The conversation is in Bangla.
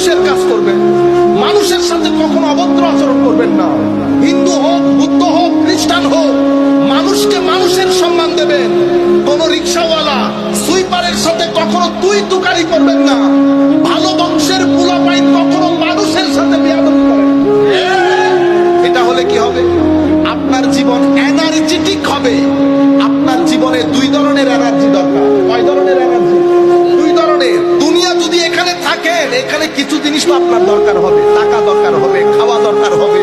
মানুষের কাজ করবেন, মানুষের সাথে কখনো অভদ্র আচরণ করবেন না। হিন্দু হোক, বুদ্ধ হোক, খ্রিস্টান হোক, মানুষকে মানুষের সম্মান দেবেন। কোন রিক্সাওয়ালা সুইপারের সাথে কখনো তুই তুকারি করবেন না। ভালো বংশের পোলাপাইন কখনো মানুষের সাথে বেয়াদবি করেন। এটা হলে কি হবে? আপনার জীবন এনার্জেটিক হবে। আপনার জীবনে দুই ধরনের এনার্জি দরকার। কয় ধরনের এনার্জি? দুই ধরনের। দুনিয়া যদি এখানে থাকেন, এখানে কিছু জিনিস তো আপনার দরকার হবে। টাকা দরকার হবে, খাওয়া দরকার হবে,